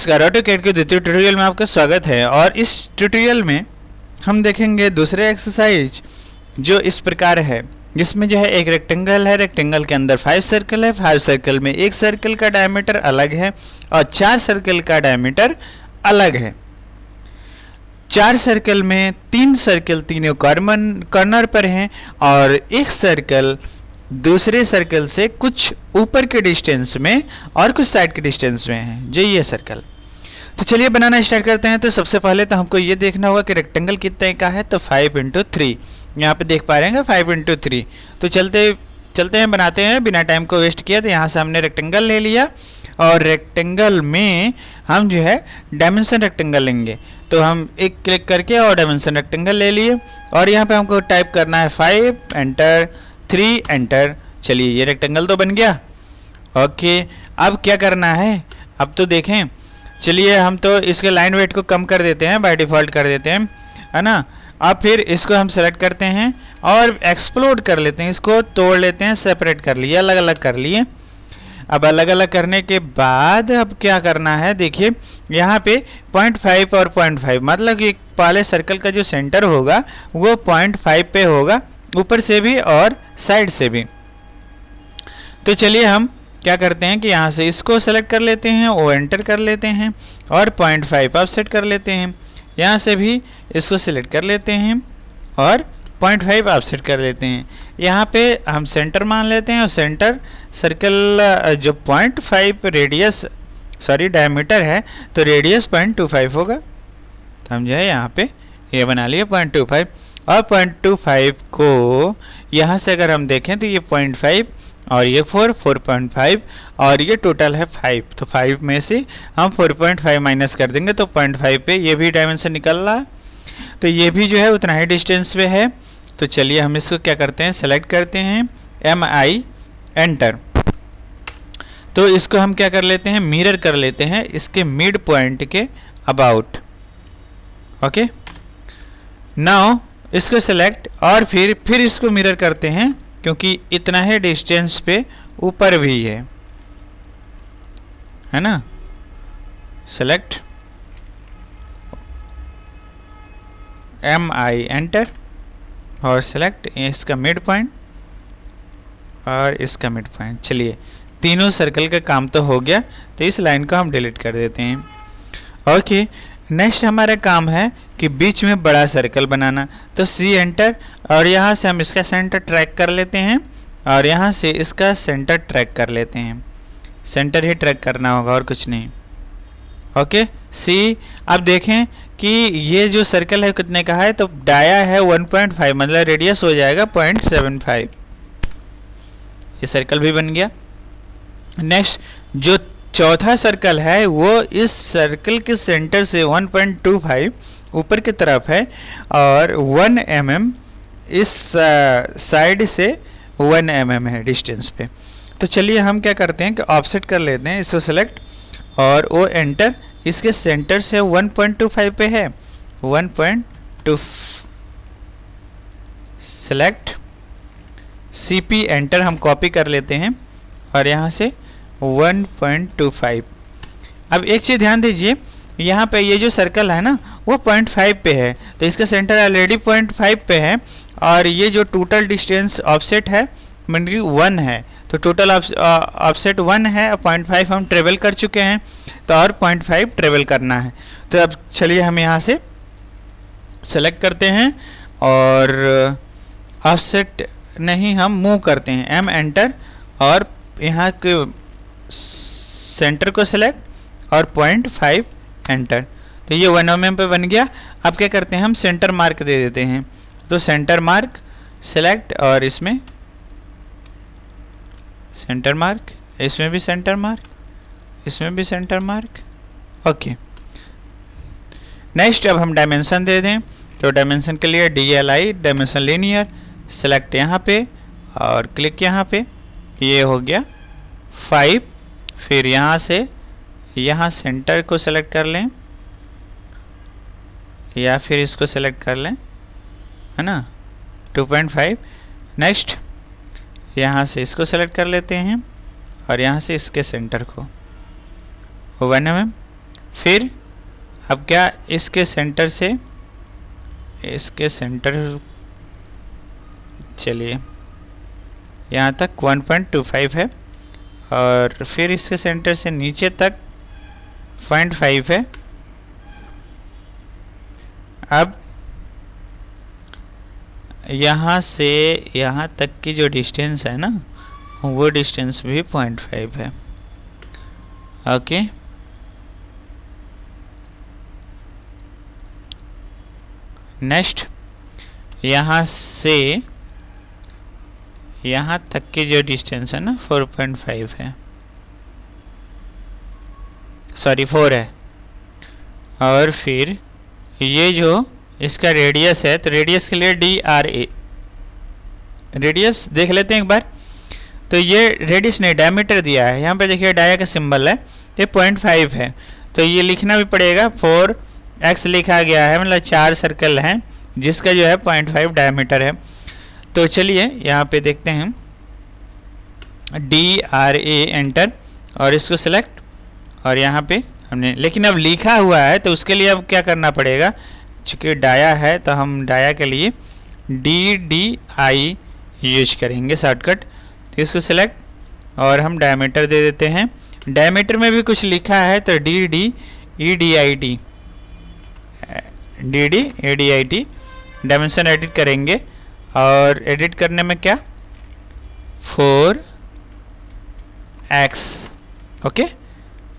नमस्कार, ऑटोकैड के द्वितीय ट्यूटोरियल में आपका स्वागत है। और इस ट्यूटोरियल में हम देखेंगे दूसरे एक्सरसाइज जो इस प्रकार है, जिसमें जो है एक रेक्टेंगल है, रेक्टेंगल के अंदर 5 सर्कल है, 5 सर्कल में एक सर्कल का डायमीटर अलग है और 4 सर्कल का डायमीटर अलग है। 4 सर्कल में 3 सर्कल तीनों कॉर्नर पर हैं और एक सर्कल दूसरे सर्कल से कुछ ऊपर के डिस्टेंस में और कुछ साइड के डिस्टेंस में है, जो ये सर्कल। तो चलिए बनाना स्टार्ट करते हैं। तो सबसे पहले तो हमको ये देखना होगा कि रेक्टेंगल कितने का है। तो 5 × 3 यहाँ पे देख पा रहे हैं, 5 × 3। तो चलते हैं, बनाते हैं बिना टाइम को वेस्ट किया। तो यहाँ से हमने रेक्टेंगल ले लिया और रेक्टेंगल में हम जो है डायमेंशन रेक्टेंगल लेंगे। तो हम एक क्लिक करके और डायमेंशन रेक्टेंगल ले लिए और यहाँ पे हमको टाइप करना है 5 एंटर 3 एंटर। चलिए ये रेक्टेंगल तो बन गया। ओके, अब क्या करना है, अब तो देखें। चलिए हम तो इसके लाइन वेट को कम कर देते हैं, बाय डिफ़ॉल्ट कर देते हैं, है ना। अब फिर इसको हम सेलेक्ट करते हैं और एक्सप्लोड कर लेते हैं, इसको तोड़ लेते हैं, सेपरेट कर लिए, अलग अलग कर लिए। अब अलग अलग करने के बाद अब क्या करना है, देखिए यहाँ पे 0.5 और 0.5 मतलब कि पहले सर्कल का जो सेंटर होगा वो 0.5 पे होगा, ऊपर से भी और साइड से भी। तो चलिए हम क्या करते हैं कि यहाँ से इसको सेलेक्ट कर लेते हैं, वो एंटर कर लेते हैं और 0.5 ऑफसेट कर लेते हैं। यहाँ से भी इसको सिलेक्ट कर लेते हैं और 0.5 ऑफसेट कर लेते हैं। यहाँ पे हम सेंटर मान लेते हैं और सेंटर सर्कल जो 0.5 रेडियस डायमीटर है, तो रेडियस 0.25 होगा। तो हम जो है यहाँ पे ये बना लिए 0.25 और 0.25 को यहाँ से अगर हम देखें तो ये 0.5 और ये 4.5 और ये टोटल है 5। तो 5 में से हम 4.5 माइनस कर देंगे तो 0.5 पे ये भी डायमेंशन निकल रहा है, तो ये भी जो है उतना ही डिस्टेंस पे है। तो चलिए हम इसको क्या करते हैं, सेलेक्ट करते हैं MI एंटर। तो इसको हम क्या कर लेते हैं, मिरर कर लेते हैं इसके मिड पॉइंट के अबाउट। ओके, नाउ इसको सेलेक्ट और फिर इसको मिरर करते हैं, क्योंकि इतना है डिस्टेंस पे ऊपर भी है ना। सेलेक्ट MI एंटर और सेलेक्ट इसका मिड पॉइंट और इसका मिड पॉइंट। चलिए तीनों सर्कल का काम तो हो गया, तो इस लाइन को हम डिलीट कर देते हैं। ओके, नेक्स्ट हमारा काम है कि बीच में बड़ा सर्कल बनाना। तो C एंटर और यहाँ से हम इसका सेंटर ट्रैक कर लेते हैं और यहाँ से इसका सेंटर ट्रैक कर लेते हैं। सेंटर ही ट्रैक करना होगा और कुछ नहीं। Okay, C। अब देखें कि ये जो सर्कल है कितने का है, तो डाया है 1.5 मतलब रेडियस हो जाएगा 0.75। ये सर्कल भी बन गया। नेक्स्ट जो चौथा सर्कल है वो इस सर्कल के सेंटर से 1.25 ऊपर की तरफ है और 1 mm इस साइड से 1 mm है डिस्टेंस पे। तो चलिए हम क्या करते हैं कि ऑफसेट कर लेते हैं, इसको सेलेक्ट और वो एंटर। इसके सेंटर से 1.25 पे है, 1.2 सेलेक्ट CP एंटर हम कॉपी कर लेते हैं और यहाँ से 1.25। अब एक चीज़ ध्यान दीजिए, यहाँ पे ये जो सर्कल है ना वो 0.5 पे है, तो इसका सेंटर ऑलरेडी 0.5 पे है और ये जो टोटल डिस्टेंस ऑफसेट है मतलब 1 है। तो टोटल ऑफसेट 1 है और 0.5 हम ट्रेवल कर चुके हैं, तो और 0.5 ट्रेवल करना है। तो अब चलिए हम यहाँ से सेलेक्ट करते हैं और ऑफसेट नहीं हम मूव करते हैं, M एंटर और यहाँ के सेंटर को सेलेक्ट और 0.5 एंटर। तो ये 1 mm पे बन गया। अब क्या करते हैं, हम सेंटर मार्क दे देते हैं। तो सेंटर मार्क सेलेक्ट और इसमें सेंटर मार्क, इसमें भी सेंटर मार्क, इसमें भी सेंटर मार्क। ओके, नेक्स्ट अब हम डायमेंशन दे दें। तो डायमेंशन के लिए DLI डायमेंशन लीनियर सेलेक्ट यहाँ पे और क्लिक यहाँ पे, ये हो गया 5। फिर यहाँ से यहाँ सेंटर को सेलेक्ट कर लें या फिर इसको सेलेक्ट कर लें, है ना, 2.5। नेक्स्ट यहाँ से इसको सेलेक्ट कर लेते हैं और यहाँ से इसके सेंटर को 1 mm फिर अब क्या, इसके सेंटर से, इसके सेंटर, चलिए यहाँ तक 1.25 है, और फिर इसके सेंटर से नीचे तक 0.5 है। अब यहाँ से यहाँ तक की जो डिस्टेंस है ना, वो डिस्टेंस भी 0.5 है। ओके, नेक्स्ट यहाँ से यहाँ तक की जो डिस्टेंस है ना 4.5 है, सॉरी 4 है। और फिर ये जो इसका रेडियस है, तो रेडियस के लिए DRA, रेडियस देख लेते हैं एक बार। तो ये रेडियस नहीं, डायमीटर दिया है, यहाँ पे देखिए डाया का सिंबल है, ये 0.5 है, तो ये लिखना भी पड़ेगा। 4x लिखा गया है, मतलब 4 सर्कल हैं जिसका जो है 0.5 डायमीटर है। तो चलिए यहाँ पे देखते हैं, DRA एंटर, और इसको सिलेक्ट, और यहाँ पे हमने, लेकिन अब लिखा हुआ है तो उसके लिए अब क्या करना पड़ेगा, चूँकि डाया है तो हम डाया के लिए DDI यूज करेंगे शॉर्टकट। तो इसको सिलेक्ट और हम डायमीटर दे देते हैं। डायमीटर में भी कुछ लिखा है तो DDEDIT, DDEDIT डायमेंशन एडिट करेंगे, और एडिट करने में क्या 4x, ओके,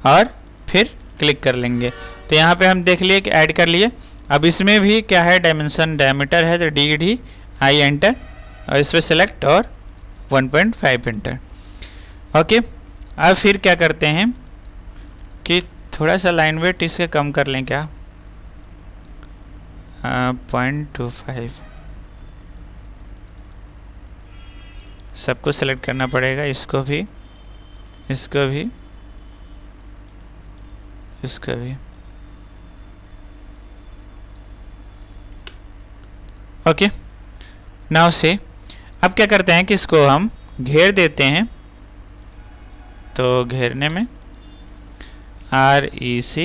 और फिर क्लिक कर लेंगे। तो यहाँ पे हम देख लिए कि ऐड कर लिए। अब इसमें भी क्या है, डायमेंशन डायमीटर है, तो DDI एंटर, और इस पर सेलेक्ट और 1.5 एंटर। ओके, अब फिर क्या करते हैं कि थोड़ा सा लाइन वेट इसके कम कर लें क्या, 0.25, सबको सेलेक्ट करना पड़ेगा, इसको भी, इसको भी, इसको भी। ओके, नाउ से अब क्या करते हैं कि इसको हम घेर देते हैं। तो घेरने में REC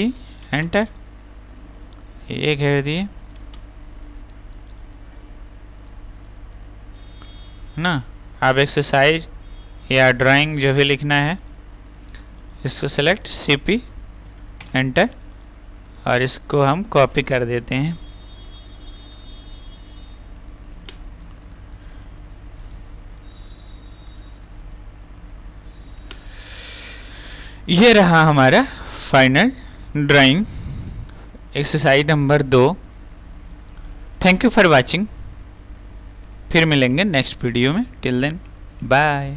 एंटर, ये घेर दिए ना। अब एक्सरसाइज या ड्राइंग जो भी लिखना है, इसको सेलेक्ट CP एंटर, और इसको हम कॉपी कर देते हैं। ये रहा हमारा final drawing, exercise number 2। Thank you for watching, फिर मिलेंगे नेक्स्ट वीडियो में। Till then bye.